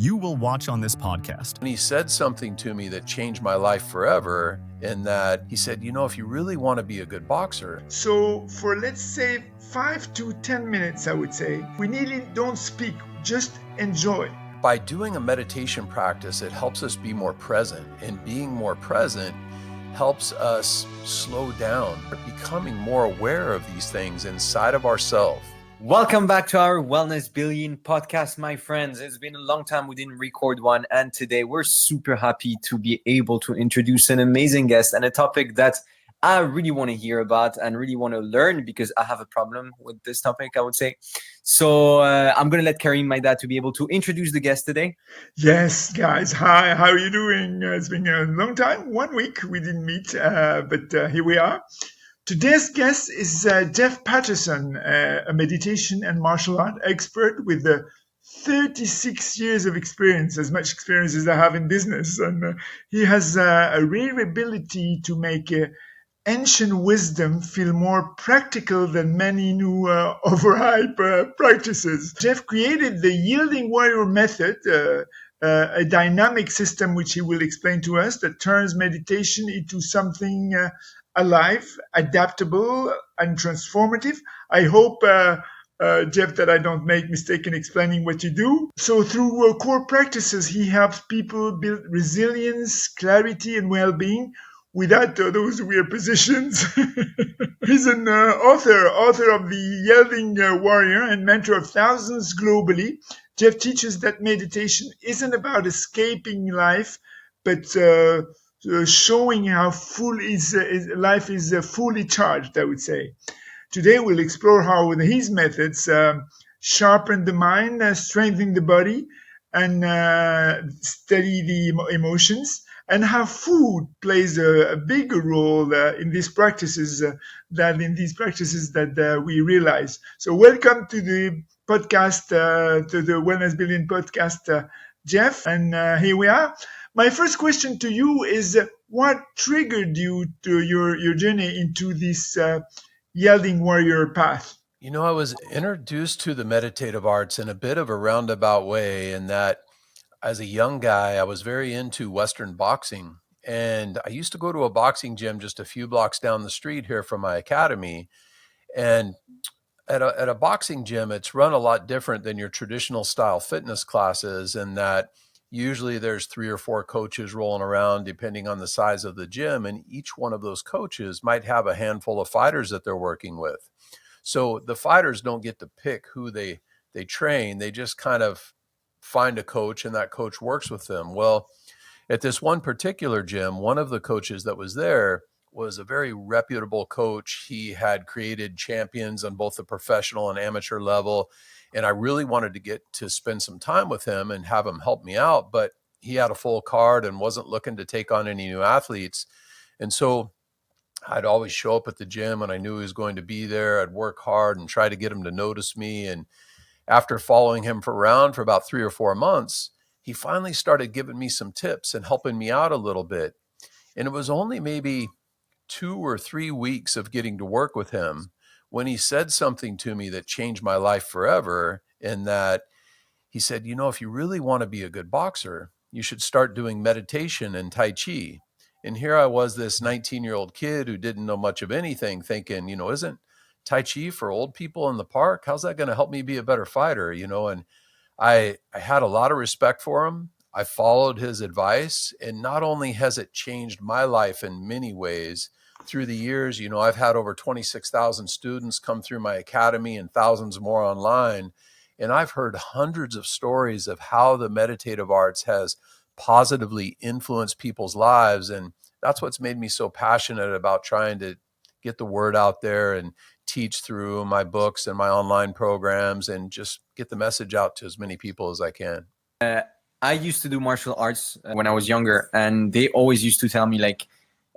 you will watch on this podcast. And he said something to me that changed my life forever, in that he said, if you really want to be a good boxer. So for, let's say, 5 to 10 minutes, I would say, we nearly don't speak, just enjoy. By doing a meditation practice, it helps us be more present, and being more present helps us slow down, becoming more aware of these things inside of ourselves. Welcome back to our Wellness Billion podcast, my friends. It's been a long time we didn't record one, and today we're super happy to be able to introduce an amazing guest and a topic that I really want to hear about and really want to learn, because I have a problem with this topic, I would say. So I'm going to let Karim, my dad, to be able to introduce the guest today. Yes, guys. Hi, how are you doing? It's been a long time, 1 week we didn't meet, but here we are. Today's guest is Jeff Patterson, a meditation and martial art expert with 36 years of experience, as much experience as I have in business. And he has a rare ability to make ancient wisdom feel more practical than many new overhype practices. Jeff created the Yielding Warrior method, a dynamic system which he will explain to us, that turns meditation into something alive, adaptable, and transformative. I hope, Jeff, that I don't make mistake in explaining what you do. So through core practices, he helps people build resilience, clarity, and well-being without those weird positions. He's an author of the Yielding Warrior and mentor of thousands globally. Jeff teaches that meditation isn't about escaping life, but showing how full life is fully charged, I would say. Today we'll explore how his methods sharpen the mind, strengthen the body, and steady the emotions, and how food plays a bigger role in these practices that we realize. So welcome to the podcast, to the Wellness Billion podcast, Jeff, and here we are. My first question to you is, what triggered you to your journey into this Yielding Warrior path? I was introduced to the meditative arts in a bit of a roundabout way, in that as a young guy, I was very into Western boxing. And I used to go to a boxing gym just a few blocks down the street here from my academy. And at a boxing gym, it's run a lot different than your traditional style fitness classes, in that usually there's 3 or 4 coaches rolling around depending on the size of the gym, and each one of those coaches might have a handful of fighters that they're working with. So the fighters don't get to pick who they train. They just kind of find a coach, and that coach works with them. Well, at this one particular gym, one of the coaches that was there was a very reputable coach. He had created champions on both the professional and amateur level. And I really wanted to get to spend some time with him and have him help me out. But he had a full card and wasn't looking to take on any new athletes. And so I'd always show up at the gym, and I knew he was going to be there. I'd work hard and try to get him to notice me. And after following him around for about 3 or 4 months, he finally started giving me some tips and helping me out a little bit. And it was only maybe 2 or 3 weeks of getting to work with him when he said something to me that changed my life forever, in that he said, if you really want to be a good boxer, you should start doing meditation and Tai Chi. And here I was, this 19-year-old kid who didn't know much of anything, thinking, isn't Tai Chi for old people in the park? How's that going to help me be a better fighter? And I had a lot of respect for him. I followed his advice, and not only has it changed my life in many ways through the years, I've had over 26,000 students come through my academy and thousands more online. And I've heard hundreds of stories of how the meditative arts has positively influenced people's lives. And that's what's made me so passionate about trying to get the word out there and teach through my books and my online programs, and just get the message out to as many people as I can. I used to do martial arts when I was younger, and they always used to tell me, like,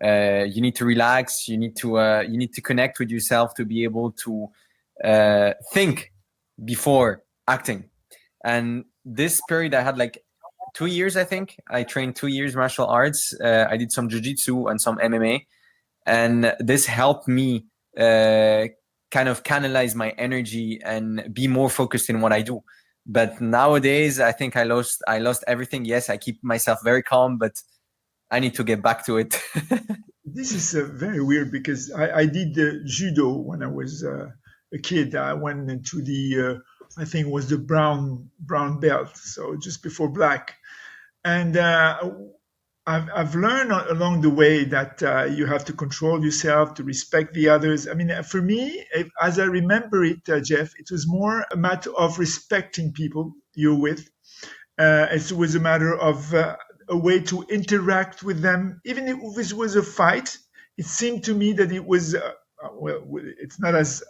you need to relax, you need to connect with yourself to be able to think before acting. And this period I had like 2 years, I think. I trained 2 years martial arts. I did some jiu-jitsu and some MMA. And this helped me kind of canalize my energy and be more focused in what I do. But nowadays, I think I lost everything. Yes, I keep myself very calm, but I need to get back to it. This is very weird because I did judo when I was a kid. I went into I think it was the brown belt, so just before black. And I've learned along the way that you have to control yourself, to respect the others. I mean, for me, as I remember it, Jeff, it was more a matter of respecting people you're with. It was a matter of a way to interact with them. Even if this was a fight, it seemed to me that it was, well, it's not as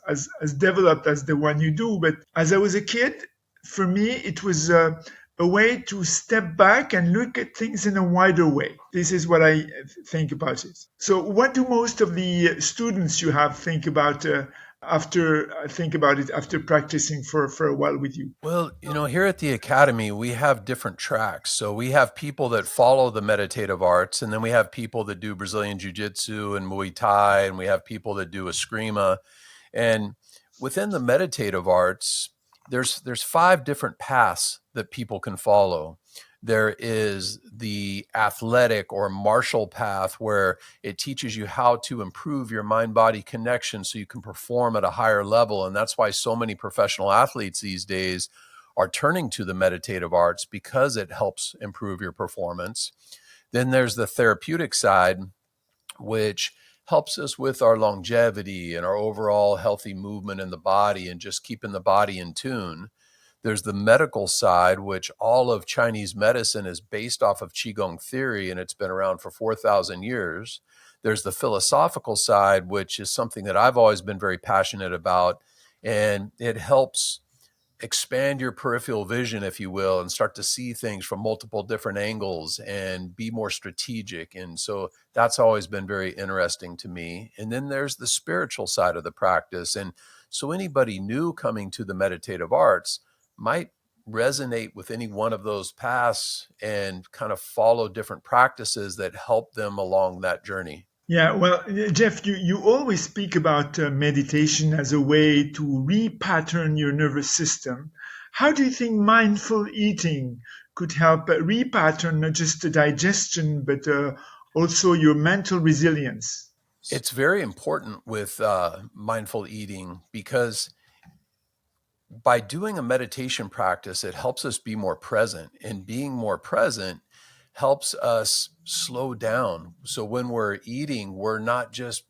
developed as the one you do, but as I was a kid, for me, it was a way to step back and look at things in a wider way. This is what I think about it. So, what do most of the students you have think about after practicing for a while with you? Well, here at the Academy, we have different tracks. So we have people that follow the meditative arts, and then we have people that do Brazilian Jiu-Jitsu and Muay Thai, and we have people that do Eskrima. And within the meditative arts, there's 5 different paths that people can follow. There is the athletic or martial path where it teaches you how to improve your mind-body connection so you can perform at a higher level. And that's why so many professional athletes these days are turning to the meditative arts, because it helps improve your performance. Then there's the therapeutic side, which helps us with our longevity and our overall healthy movement in the body and just keeping the body in tune. There's the medical side, which all of Chinese medicine is based off of Qigong theory, and it's been around for 4,000 years. There's the philosophical side, which is something that I've always been very passionate about, and it helps expand your peripheral vision, if you will, and start to see things from multiple different angles and be more strategic. And so that's always been very interesting to me. And then there's the spiritual side of the practice. And so anybody new coming to the meditative arts might resonate with any one of those paths and kind of follow different practices that help them along that journey. Yeah, well, Jeff, you always speak about meditation as a way to repattern your nervous system. How do you think mindful eating could help repattern not just the digestion, but also your mental resilience? It's very important with mindful eating, because by doing a meditation practice, it helps us be more present, and being more present helps us slow down. So when we're eating, we're not just,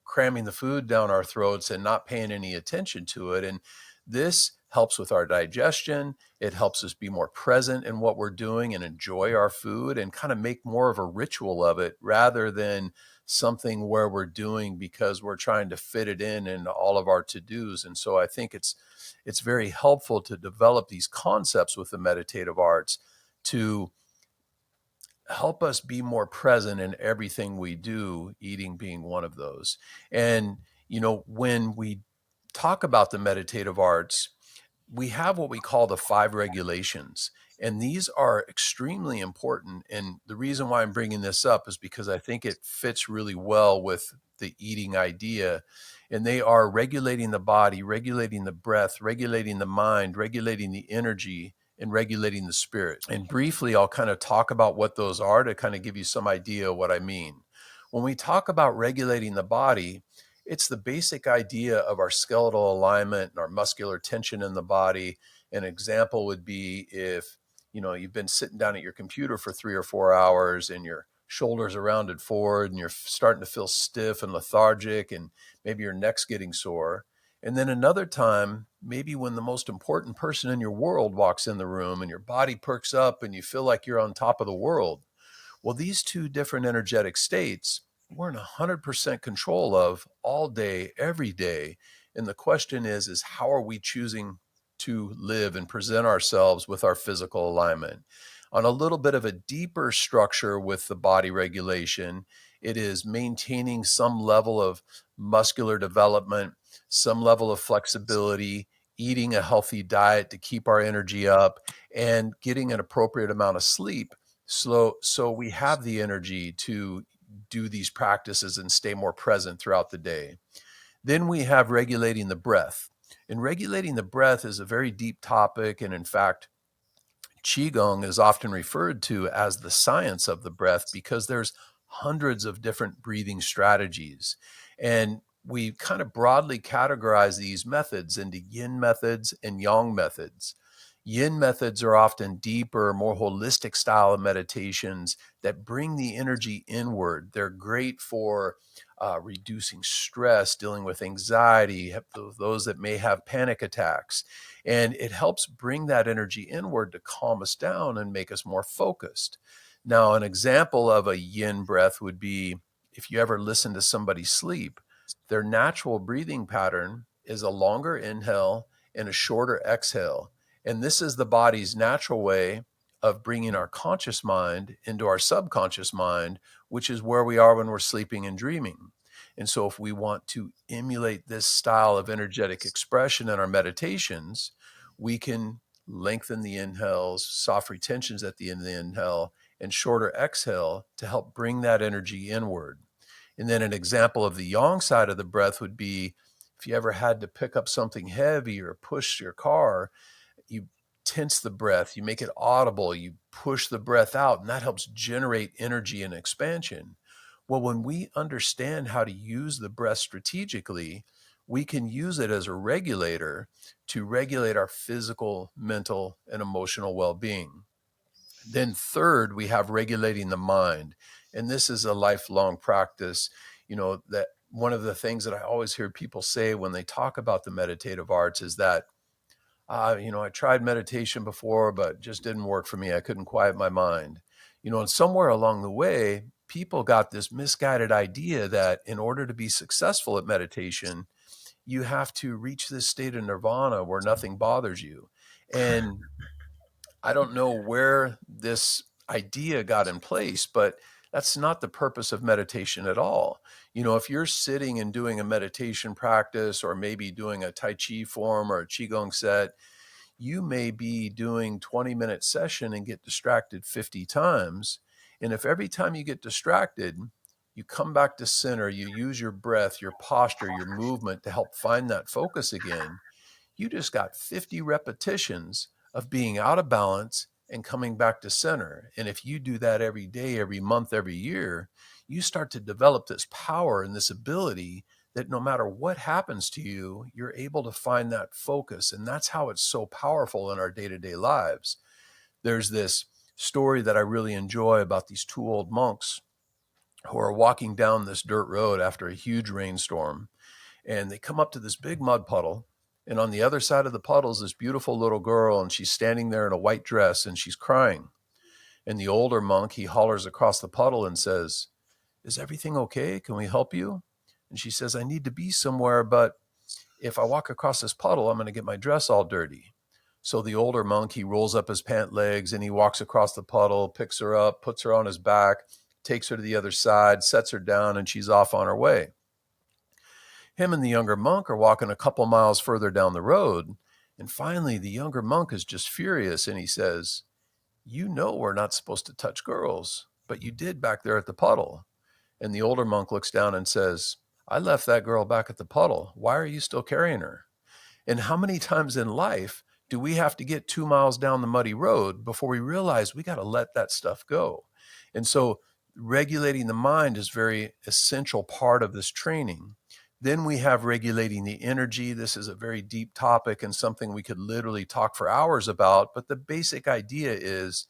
cramming the food down our throats and not paying any attention to it. And this helps with our digestion. It helps us be more present in what we're doing and enjoy our food and kind of make more of a ritual of it, rather than something where we're doing because we're trying to fit it in all of our to-dos. And so I think it's very helpful to develop these concepts with the meditative arts to help us be more present in everything we do, eating being one of those. And, when we talk about the meditative arts, we have what we call the 5 regulations. And these are extremely important. And the reason why I'm bringing this up is because I think it fits really well with the eating idea. And they are regulating the body, regulating the breath, regulating the mind, regulating the energy, and regulating the spirit. And briefly, I'll kind of talk about what those are to kind of give you some idea of what I mean. When we talk about regulating the body, it's the basic idea of our skeletal alignment and our muscular tension in the body. An example would be if, you've been sitting down at your computer for 3 or 4 hours and your shoulders are rounded forward and you're starting to feel stiff and lethargic, and maybe your neck's getting sore. And then another time, maybe when the most important person in your world walks in the room and your body perks up and you feel like you're on top of the world. Well, these 2 different energetic states we're in 100% control of all day, every day. And the question is how are we choosing to live and present ourselves with our physical alignment? On a little bit of a deeper structure with the body regulation, it is maintaining some level of muscular development, some level of flexibility, eating a healthy diet to keep our energy up, and getting an appropriate amount of sleep. So we have the energy to do these practices and stay more present throughout the day. Then we have regulating the breath. And regulating the breath is a very deep topic. And in fact, Qigong is often referred to as the science of the breath because there's hundreds of different breathing strategies. And we kind of broadly categorize these methods into yin methods and yang methods. Yin methods are often deeper, more holistic style of meditations that bring the energy inward. They're great for reducing stress, dealing with anxiety, those that may have panic attacks. And it helps bring that energy inward to calm us down and make us more focused. Now, an example of a yin breath would be if you ever listen to somebody sleep, their natural breathing pattern is a longer inhale and a shorter exhale. And this is the body's natural way of bringing our conscious mind into our subconscious mind, which is where we are when we're sleeping and dreaming. And so if we want to emulate this style of energetic expression in our meditations, we can lengthen the inhales, soft retentions at the end of the inhale, and shorter exhale to help bring that energy inward. And then an example of the yang side of the breath would be if you ever had to pick up something heavy or push your car, you tense the breath, you make it audible, you push the breath out, and that helps generate energy and expansion. Well, when we understand how to use the breath strategically, we can use it as a regulator to regulate our physical, mental, and emotional well-being. Then third, we have regulating the mind. And this is a lifelong practice. That one of the things that I always hear people say when they talk about the meditative arts is that I tried meditation before, but just didn't work for me. I couldn't quiet my mind. And somewhere along the way, people got this misguided idea that in order to be successful at meditation, you have to reach this state of nirvana where nothing bothers you. And I don't know where this idea got in place, but that's not the purpose of meditation at all. If you're sitting and doing a meditation practice or maybe doing a Tai Chi form or a Qigong set, you may be doing 20-minute session and get distracted 50 times. And if every time you get distracted, you come back to center, you use your breath, your posture, your movement to help find that focus again, you just got 50 repetitions of being out of balance and coming back to center. And if you do that every day, every month, every year, you start to develop this power and this ability that no matter what happens to you, you're able to find that focus. And that's how it's so powerful in our day-to-day lives. There's this story that I really enjoy about these two old monks who are walking down this dirt road after a huge rainstorm. And they come up to this big mud puddle. And on the other side of the puddle is this beautiful little girl, and she's standing there in a white dress and she's crying. And the older monk, he hollers across the puddle and says, "Is everything okay? Can we help you?" And she says, "I need to be somewhere, but if I walk across this puddle, I'm going to get my dress all dirty." So the older monk, he rolls up his pant legs and he walks across the puddle, picks her up, puts her on his back, takes her to the other side, sets her down, and she's off on her way. Him and the younger monk are walking a couple miles further down the road. And finally, the younger monk is just furious and he says, we're not supposed to touch girls, but you did back there at the puddle." And the older monk looks down and says, "I left that girl back at the puddle. Why are you still carrying her?" And how many times in life do we have to get 2 miles down the muddy road before we realize we got to let that stuff go? And so regulating the mind is very essential part of this training. Then we have regulating the energy. This is a very deep topic and something we could literally talk for hours about. But the basic idea is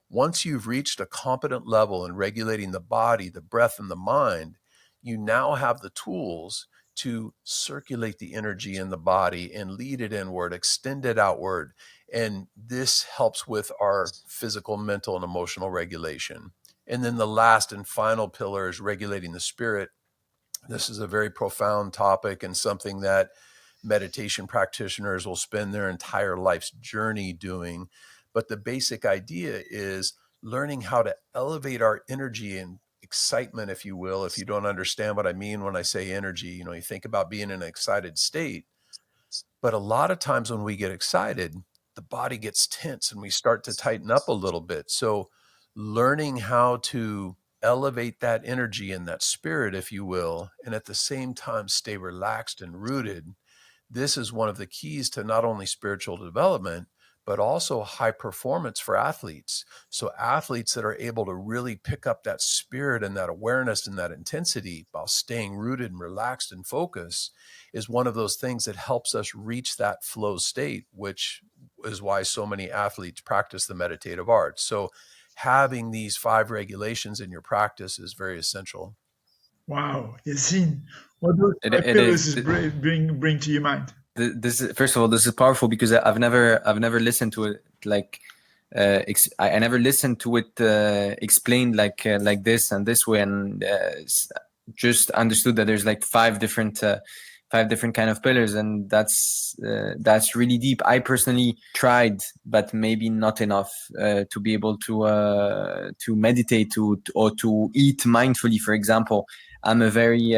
once you've reached a competent level in regulating the body, the breath, and the mind, you now have the tools to circulate the energy in the body and lead it inward, extend it outward. And this helps with our physical, mental, and emotional regulation. And then the last and final pillar is regulating the spirit. This is a very profound topic and something that meditation practitioners will spend their entire life's journey doing. But the basic idea is learning how to elevate our energy and excitement, if you will. If you don't understand what I mean when I say energy, you think about being in an excited state. But a lot of times when we get excited, the body gets tense and we start to tighten up a little bit. So learning how to elevate that energy and that spirit, if you will, and at the same time stay relaxed and rooted, this is one of the keys to not only spiritual development, but also high performance for athletes. So athletes that are able to really pick up that spirit and that awareness and that intensity while staying rooted and relaxed and focused is one of those things that helps us reach that flow state, which is why so many athletes practice the meditative arts. So having these 5 regulations in your practice is very essential. Wow, Yassine, what those It, five it pillars is. bring to your mind? This is, first of all, this is powerful because I've never listened to it like I never listened to it explained like this and this way, and just understood that there's like five different kind of pillars, and that's really deep. I personally tried, but maybe not enough to be able to meditate or to eat mindfully. For example, I'm a very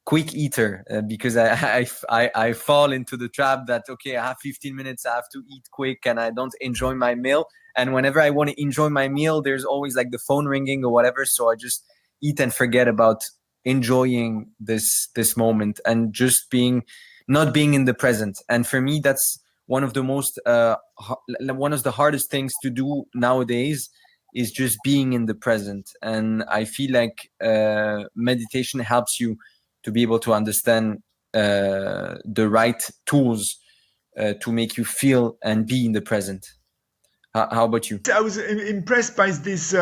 quick eater because I fall into the trap that, okay, I have 15 minutes, I have to eat quick, and I don't enjoy my meal. And whenever I want to enjoy my meal, there's always like the phone ringing or whatever. So I just eat and forget about enjoying this moment and just not being in the present. And for me, that's one of the most one of the hardest things to do nowadays, is just being in the present. And I feel like meditation helps you to be able to understand the right tools to make you feel and be in the present. How about you? I was impressed by this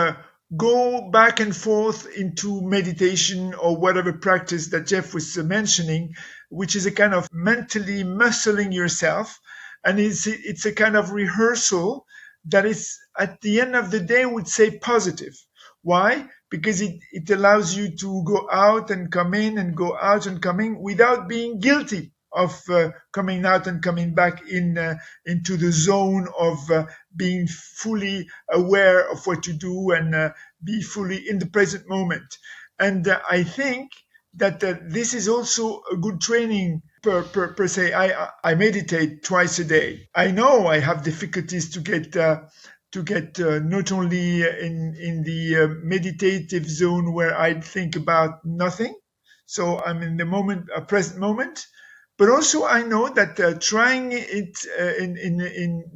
go back and forth into meditation or whatever practice that Jeff was mentioning, which is a kind of mentally muscling yourself. And it's a kind of rehearsal that is, at the end of the day, would say positive. Why? Because it allows you to go out and come in and go out and come in without being guilty of coming out and coming back into the zone of being fully aware of what you do and be fully in the present moment. And I think that this is also a good training per se. I meditate twice a day. I know I have difficulties to get not only in the meditative zone where I think about nothing. So I'm in the moment, a present moment. But also, I know that trying it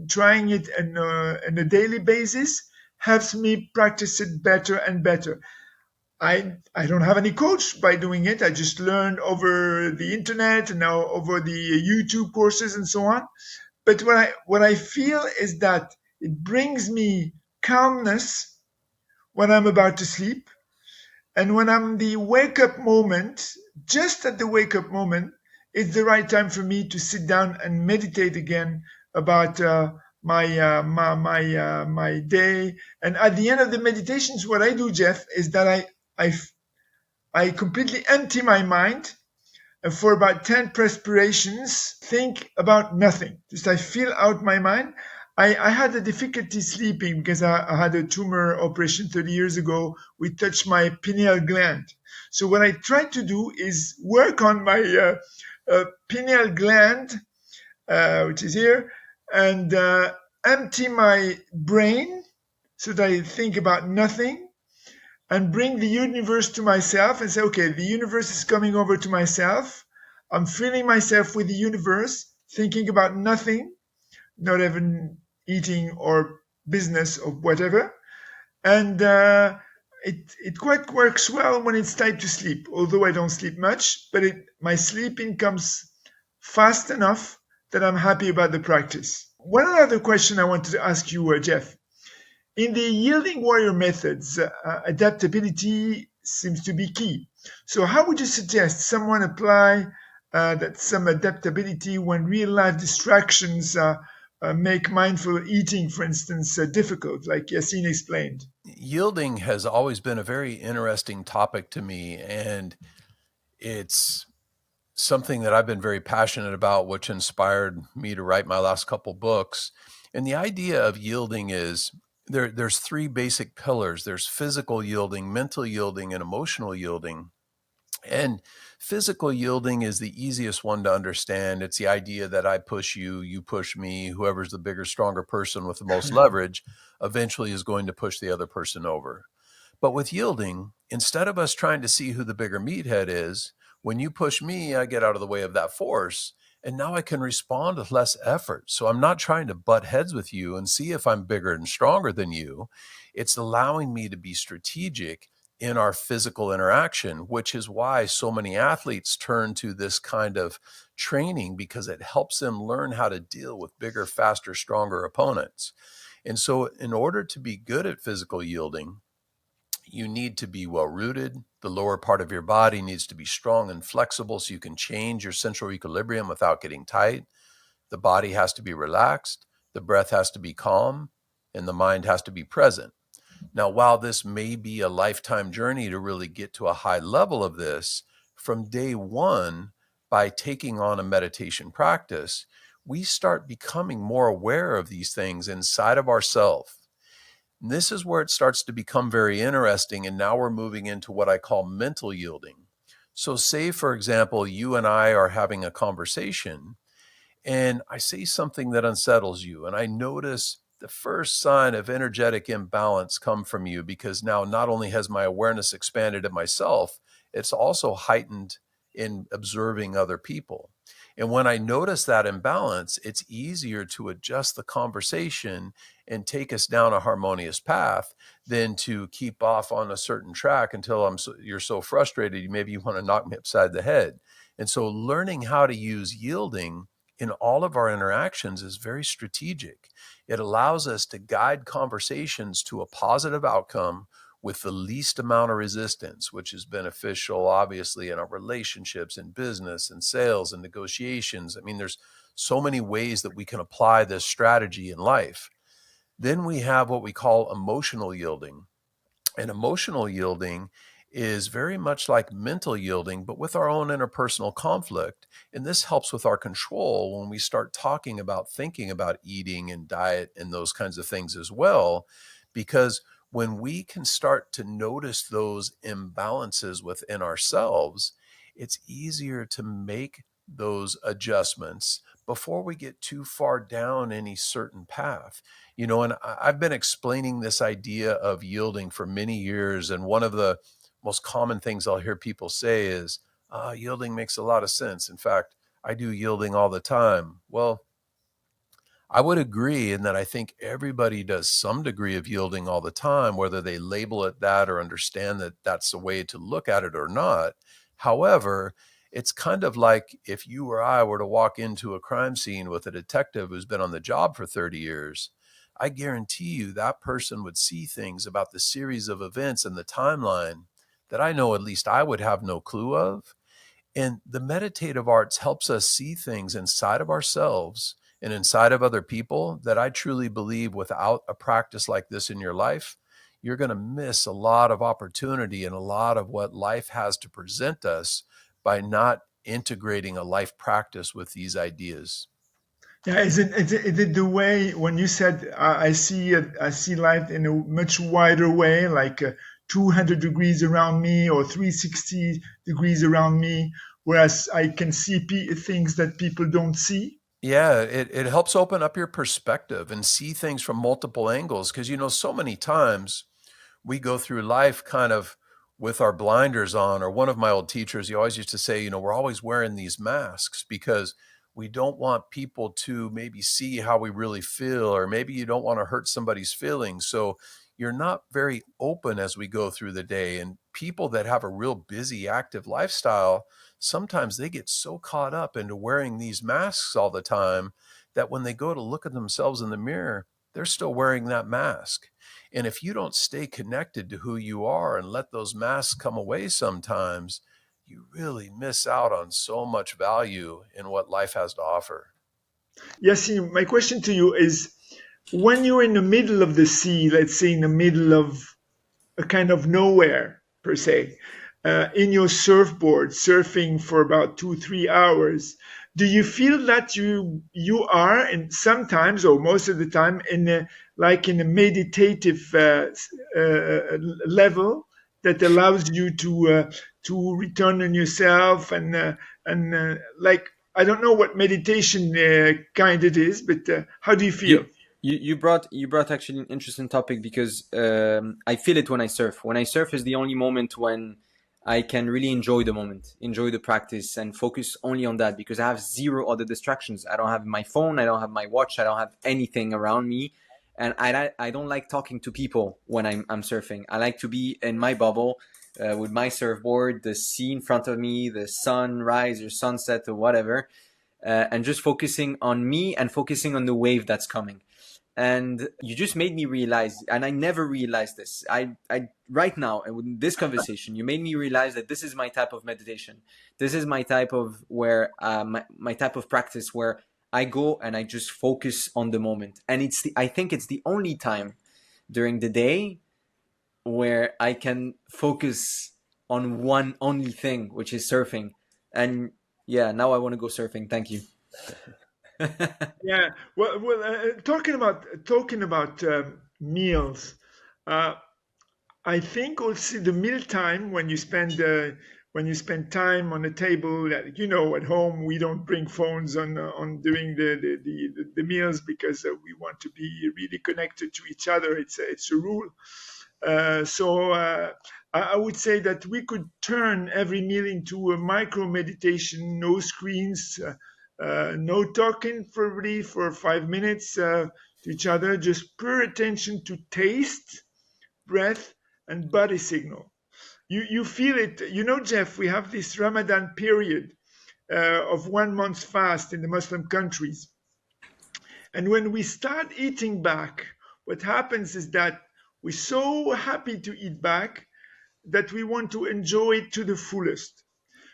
trying it on a daily basis helps me practice it better and better. I don't have any coach by doing it. I just learned over the internet and now over the YouTube courses and so on. But what I feel is that it brings me calmness when I'm about to sleep, and when I'm the wake up moment, just at the wake up moment, it's the right time for me to sit down and meditate again about my day. And at the end of the meditations, what I do, Jeff, is that I completely empty my mind, and for about 10 respirations, think about nothing. Just I feel out my mind. I had a difficulty sleeping because I had a tumor operation 30 years ago. We touched my pineal gland. So what I try to do is work on my pineal gland, which is here, and empty my brain so that I think about nothing, and bring the universe to myself and say, okay, the universe is coming over to myself. I'm feeling myself with the universe, thinking about nothing, not even eating or business or whatever. And it quite works well when it's time to sleep, although I don't sleep much, but my sleeping comes fast enough that I'm happy about the practice. One other question I wanted to ask you, Jeff. In the yielding warrior methods, adaptability seems to be key. So how would you suggest someone apply that some adaptability when real life distractions make mindful eating, for instance, difficult, like Yassine explained? Yielding has always been a very interesting topic to me, and it's something that I've been very passionate about, which inspired me to write my last couple books. And the idea of yielding is there's 3 basic pillars. There's physical yielding, mental yielding, and emotional yielding. And physical yielding is the easiest one to understand. It's the idea that I push you, you push me, whoever's the bigger, stronger person with the most leverage eventually is going to push the other person over. But with yielding, instead of us trying to see who the bigger meathead is, when you push me, I get out of the way of that force. And now I can respond with less effort. So I'm not trying to butt heads with you and see if I'm bigger and stronger than you. It's allowing me to be strategic in our physical interaction, which is why so many athletes turn to this kind of training, because it helps them learn how to deal with bigger, faster, stronger opponents. And so in order to be good at physical yielding, you need to be well rooted. The lower part of your body needs to be strong and flexible so you can change your central equilibrium without getting tight. The body has to be relaxed, the breath has to be calm, and the mind has to be present. Now, while this may be a lifetime journey to really get to a high level of this, from day one, by taking on a meditation practice, we start becoming more aware of these things inside of ourselves. And this is where it starts to become very interesting. And now we're moving into what I call mental yielding. So say, for example, you and I are having a conversation and I say something that unsettles you, and I notice the first sign of energetic imbalance come from you, because now not only has my awareness expanded of myself, it's also heightened in observing other people. And when I notice that imbalance, it's easier to adjust the conversation and take us down a harmonious path than to keep off on a certain track until you're so frustrated, maybe you want to knock me upside the head. And so learning how to use yielding in all of our interactions is very strategic. It allows us to guide conversations to a positive outcome with the least amount of resistance, which is beneficial, obviously, in our relationships, in business, and sales, and negotiations. I mean, there's so many ways that we can apply this strategy in life. Then we have what we call emotional yielding. And emotional yielding is very much like mental yielding, but with our own interpersonal conflict. And this helps with our control when we start talking about thinking about eating and diet and those kinds of things as well. Because when we can start to notice those imbalances within ourselves, it's easier to make those adjustments before we get too far down any certain path. And I've been explaining this idea of yielding for many years. And one of the most common things I'll hear people say is, yielding makes a lot of sense. In fact, I do yielding all the time. Well, I would agree in that I think everybody does some degree of yielding all the time, whether they label it that or understand that that's the way to look at it or not. However, it's kind of like if you or I were to walk into a crime scene with a detective who's been on the job for 30 years, I guarantee you that person would see things about the series of events and the timeline that I know at least I would have no clue of. And the meditative arts helps us see things inside of ourselves and inside of other people that I truly believe without a practice like this in your life, you're going to miss a lot of opportunity and a lot of what life has to present us by not integrating a life practice with these ideas. Yeah, is it the way when you said I see life in a much wider way, like 200 degrees around me or 360 degrees around me, whereas I can see things that people don't see? Yeah, it helps open up your perspective and see things from multiple angles, because, so many times we go through life kind of with our blinders on. Or one of my old teachers, he always used to say, we're always wearing these masks because we don't want people to maybe see how we really feel, or maybe you don't want to hurt somebody's feelings. So you're not very open as we go through the day. And people that have a real busy, active lifestyle, sometimes they get so caught up into wearing these masks all the time that when they go to look at themselves in the mirror, they're still wearing that mask. And if you don't stay connected to who you are and let those masks come away sometimes, you really miss out on so much value in what life has to offer. Yes, my question to you is, when you're in the middle of the sea, let's say in the middle of a kind of nowhere per se, in your surfboard, surfing for about 2-3 hours, do you feel that you are, and sometimes or most of the time, in a meditative level that allows you to return on yourself and like, I don't know what meditation kind it is, but how do you feel? You brought actually an interesting topic, because I feel it when I surf. When I surf is the only moment when I can really enjoy the moment, enjoy the practice, and focus only on that, because I have zero other distractions. I don't have my phone, I don't have my watch, I don't have anything around me. And I don't like talking to people when I'm surfing. I like to be in my bubble with my surfboard, the sea in front of me, the sunrise or sunset or whatever, and just focusing on me and focusing on the wave that's coming. And you just made me realize, and I never realized this. I right now, in this conversation, you made me realize that this is my type of meditation. This is my type of where my type of practice where I go and I just focus on the moment. And I think it's the only time during the day where I can focus on one only thing, which is surfing. And yeah, now I want to go surfing. Thank you. Yeah. Well, talking about meals. Uh, I think also the meal time when you spend time on the table, at home we don't bring phones on during the meals because we want to be really connected to each other. It's a rule. So I would say that we could turn every meal into a micro meditation, no screens, no talking probably for 5 minutes to each other, just pure attention to taste, breath, and body signal. You feel it. Jeff, we have this Ramadan period of 1 month fast in the Muslim countries. And when we start eating back, what happens is that we're so happy to eat back that we want to enjoy it to the fullest.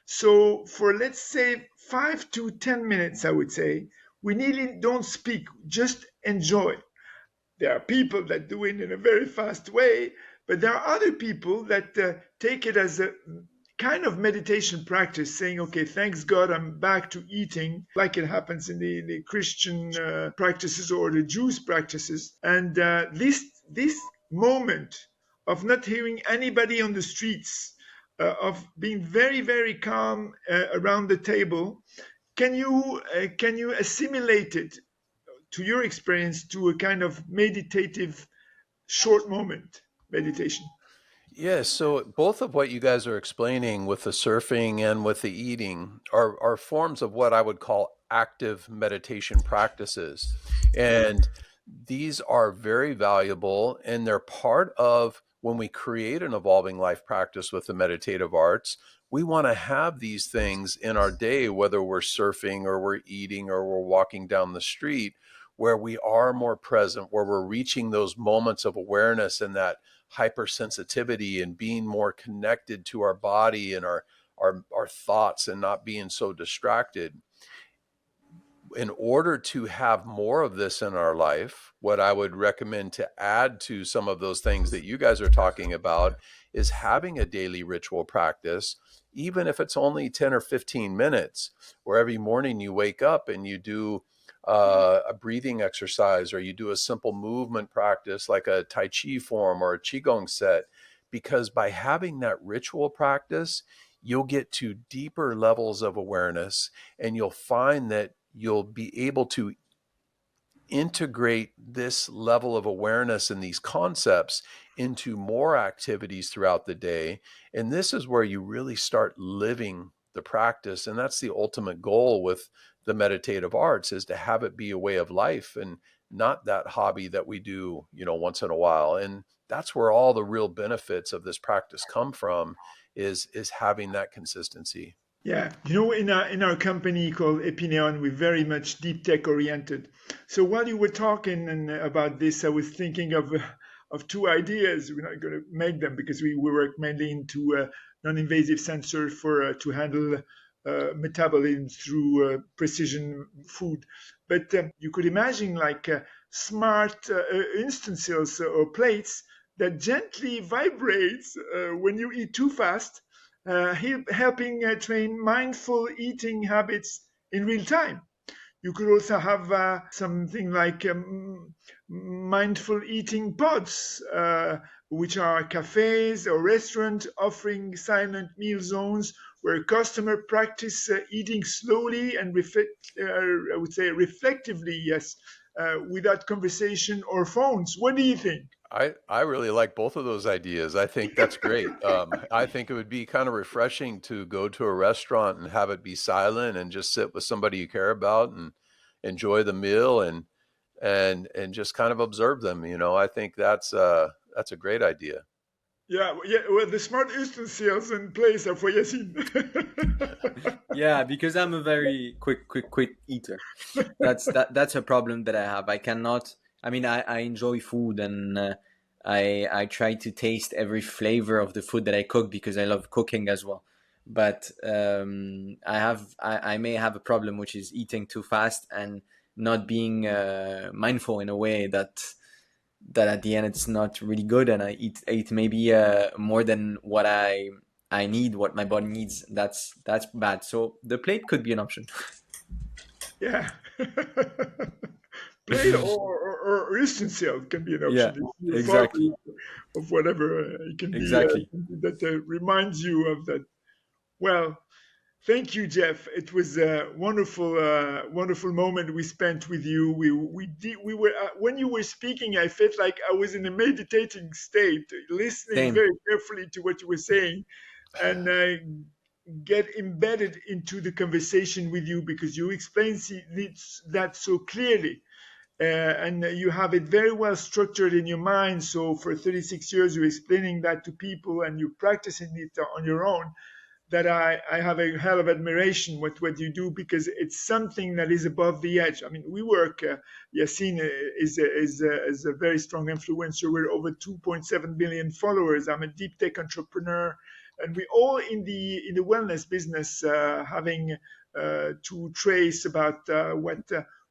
So for, let's say, 5 to 10 minutes, I would say, we nearly don't speak, just enjoy. There are people that do it in a very fast way, but there are other people that take it as a kind of meditation practice, saying, okay, thanks God I'm back to eating, like it happens in the Christian practices or the Jews practices. And this moment of not hearing anybody on the streets, of being very, very calm around the table, can you assimilate it to your experience to a kind of meditative short moment meditation? Yes, so both of what you guys are explaining with the surfing and with the eating are forms of what I would call active meditation practices. And these are very valuable, and they're part of when we create an evolving life practice with the meditative arts. We want to have these things in our day, whether we're surfing or we're eating or we're walking down the street, where we are more present, where we're reaching those moments of awareness and that hypersensitivity and being more connected to our body and our thoughts and not being so distracted. In order to have more of this in our life, what I would recommend to add to some of those things that you guys are talking about is having a daily ritual practice, even if it's only 10 or 15 minutes, where every morning you wake up and you do a breathing exercise, or you do a simple movement practice like a Tai Chi form or a Qigong set. Because by having that ritual practice, you'll get to deeper levels of awareness, and you'll find that you'll be able to integrate this level of awareness and these concepts into more activities throughout the day. And this is where you really start living the practice. And that's the ultimate goal with the meditative arts, is to have it be a way of life and not that hobby that we do, once in a while. And that's where all the real benefits of this practice come from, is having that consistency. Yeah, in our company called Epineon, we're very much deep tech oriented. So while you were talking about this, I was thinking of two ideas. We're not going to make them because we work mainly into non-invasive sensors for to handle metabolism through precision food. But you could imagine like smart instances or plates that gently vibrates when you eat too fast, helping train mindful eating habits in real time. You could also have something like mindful eating pods, which are cafes or restaurants offering silent meal zones where customer practice eating slowly and I would say reflectively, yes, without conversation or phones. What do you think? I really like both of those ideas. I think that's great. I think it would be kind of refreshing to go to a restaurant and have it be silent and just sit with somebody you care about and enjoy the meal and just kind of observe them. I think that's a great idea. Yeah, well, the smart utensils in place are for Yassine. Yeah, because I'm a very quick eater. That's a problem that I have. I cannot. I mean, I enjoy food, and I try to taste every flavor of the food that I cook because I love cooking as well. But I may have a problem, which is eating too fast and not being mindful in a way that at the end it's not really good, and I eat maybe more than what I need, what my body needs. That's bad. So the plate could be an option. Yeah. Plate or utensil can be an option. Yeah, If you're exactly. of whatever, it can Exactly. be that reminds you of that. Well, thank you, Jeff. It was a wonderful moment we spent with you. We were when you were speaking, I felt like I was in a meditating state, listening Same. very carefully to what you were saying, and get embedded into the conversation with you because you explain that so clearly. And you have it very well structured in your mind. So for 36 years, you're explaining that to people and you're practicing it on your own. That I have a hell of admiration with what you do because it's something that is above the edge. I mean, we work. Yassine is a very strong influencer. We're over 2.7 billion followers. I'm a deep tech entrepreneur, and we all in the wellness business, having to trace about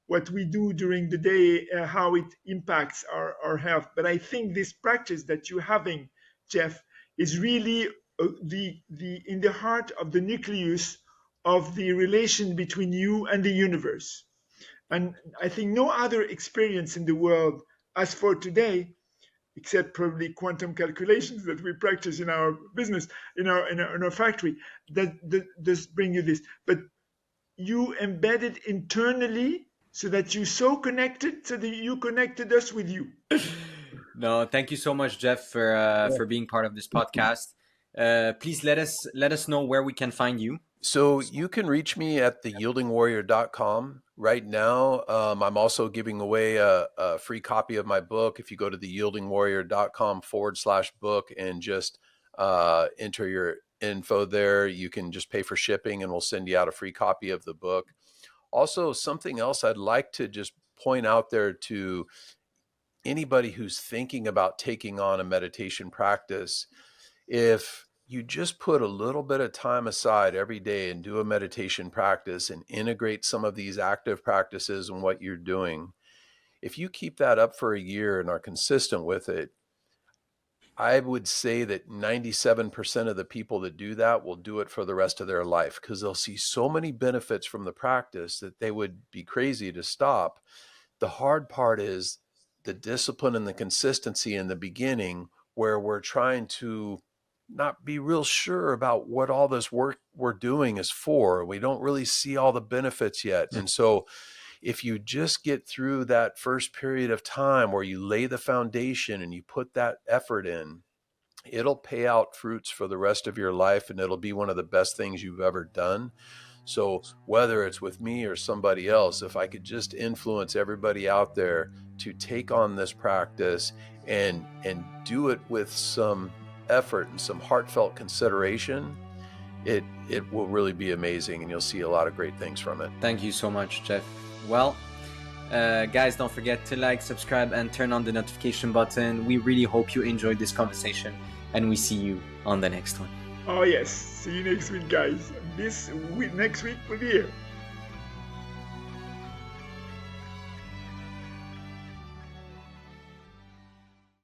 what we do during the day, how it impacts our health. But I think this practice that you're having, Jeff, is really in the heart of the nucleus of the relation between you and the universe. And I think no other experience in the world, as for today, except probably quantum calculations that we practice in our business, in our factory, that does bring you this. But you embed it internally so that you're so connected, so that you connected us with you. No, thank you so much, Jeff, for being part of this podcast. Please let us know where we can find you. So you can reach me at theyieldingwarrior.com. Right now, I'm also giving away a free copy of my book. If you go to theyieldingwarrior.com/book and just enter your info there, you can just pay for shipping and we'll send you out a free copy of the book. Also, something else I'd like to just point out there to anybody who's thinking about taking on a meditation practice, if you just put a little bit of time aside every day and do a meditation practice and integrate some of these active practices in what you're doing, if you keep that up for a year and are consistent with it, I would say that 97% of the people that do that will do it for the rest of their life because they'll see so many benefits from the practice that they would be crazy to stop. The hard part is the discipline and the consistency in the beginning where we're trying to not be real sure about what all this work we're doing is for. We don't really see all the benefits yet. And so if you just get through that first period of time where you lay the foundation and you put that effort in, it'll pay out fruits for the rest of your life and it'll be one of the best things you've ever done. So whether it's with me or somebody else, if I could just influence everybody out there to take on this practice and do it with some effort and some heartfelt consideration, it will really be amazing and you'll see a lot of great things from it. Thank you so much, Jeff. Well, guys, don't forget to like, subscribe, and turn on the notification button. We really hope you enjoyed this conversation, and we see you on the next one. Oh yes, see you next week, guys. Next week we'll be here.